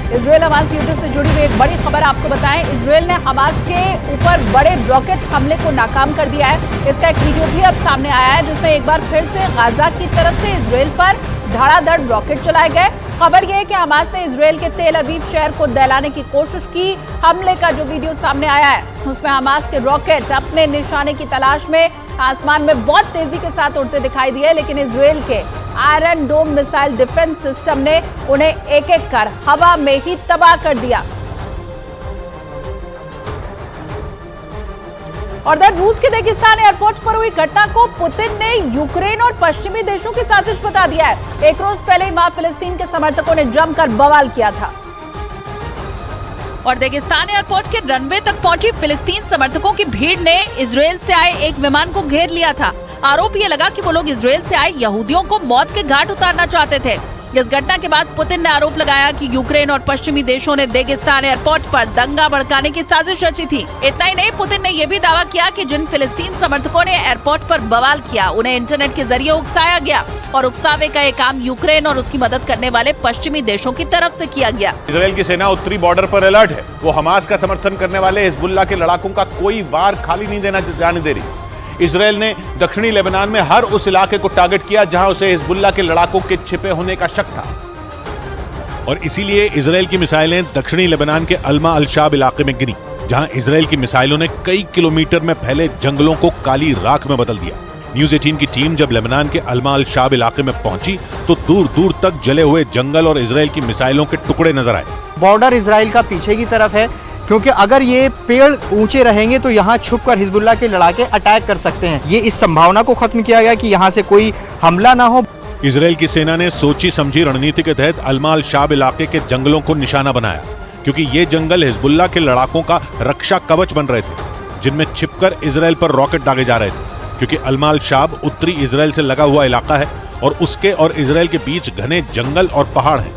Israel Hamas युद्ध से जुड़ी हुई एक बड़ी खबर आपको बताएं। इजरायल ने हमास के ऊपर बड़े रॉकेट हमले को नाकाम कर दिया है। इसका एक वीडियो भी अब सामने आया है जिसमें एक बार फिर से गाजा की तरफ से इजरायल पर धड़ाधड़ रॉकेट चलाए गए। खबर यह है कि हमास ने इजरायल के तेल अवीव शहर को दहलाने की कोशिश की। हमले का जो वीडियो सामने आया है उसमें हमास के रॉकेट अपने निशाने की तलाश में आसमान में बहुत तेजी के साथ उड़ते दिखाई दिए, लेकिन इजरायल के iron dome missile defence system ने उन्हें एक एक कर हवा में ही तबाह कर दिया। और इधर रूस के रेगिस्तान एयरपोर्ट पर हुई घटना को पुतिन ने यूक्रेन और पश्चिमी देशों की साजिश बता दिया है। एक रोज पहले ही वहां फिलिस्तीन के समर्थकों ने जमकर बवाल किया था और रेगिस्तान एयरपोर्ट के रनवे तक पहुंची फिलिस्तीन समर्थकों की भीड़ ने इजरायल से आए एक विमान को घेर लिया था। आरोप ये लगा कि वो लोग इजरायल से आए यहूदियों को मौत के घाट उतारना चाहते थे। इस घटना के बाद पुतिन ने आरोप लगाया कि यूक्रेन और पश्चिमी देशों ने रेगिस्तान एयरपोर्ट पर दंगा भड़काने की साजिश रची थी। इतना ही नहीं, पुतिन ने यह भी दावा किया कि जिन फिलिस्तीन समर्थकों ने एयरपोर्ट पर बवाल किया उन्हें इंटरनेट के जरिए उकसाया गया और उकसावे का ये काम यूक्रेन और उसकी मदद करने वाले पश्चिमी देशों की तरफ से किया गया। इजरायल की सेना उत्तरी बॉर्डर पर अलर्ट है। वो हमास का समर्थन करने वाले हिजबुल्लाह के लड़ाकों का कोई वार खाली नहीं जाने दे रही। इजरायल ने दक्षिणी लेबनान में हर उस इलाके को टारगेट किया जहां उसे हिजबुल्लाह के लड़ाकों के छिपे होने का शक था। और इसीलिए इजरायल की मिसाइलें दक्षिणी लेबनान के अल्मा अल शाब इलाके में गिरी, जहां इजरायल की मिसाइलों ने कई किलोमीटर में फैले जंगलों को काली राख में बदल दिया। न्यूज 18 की टीम जब लेबनान के अल्मा अल शाब इलाके में पहुंची तो दूर दूर तक जले हुए जंगल और इजरायल की मिसाइलों के टुकड़े नजर आए। बॉर्डर इजरायल का पीछे की तरफ है, क्योंकि अगर ये पेड़ ऊंचे रहेंगे तो यहाँ छुपकर हिजबुल्लाह के लड़ाके अटैक कर सकते हैं। ये इस संभावना को खत्म किया गया कि यहाँ से कोई हमला ना हो। इजरायल की सेना ने सोची समझी रणनीति के तहत अल्मा अल शाब इलाके के जंगलों को निशाना बनाया, क्योंकि ये जंगल हिजबुल्लाह के लड़ाकों का रक्षा कवच बन रहे थे, जिनमें छिपकर इजरायल पर रॉकेट दागे जा रहे थे। क्योंकि अल्मा अल शाब उत्तरी इजरायल से लगा हुआ इलाका है और उसके और इजरायल के बीच घने जंगल और पहाड़ हैं।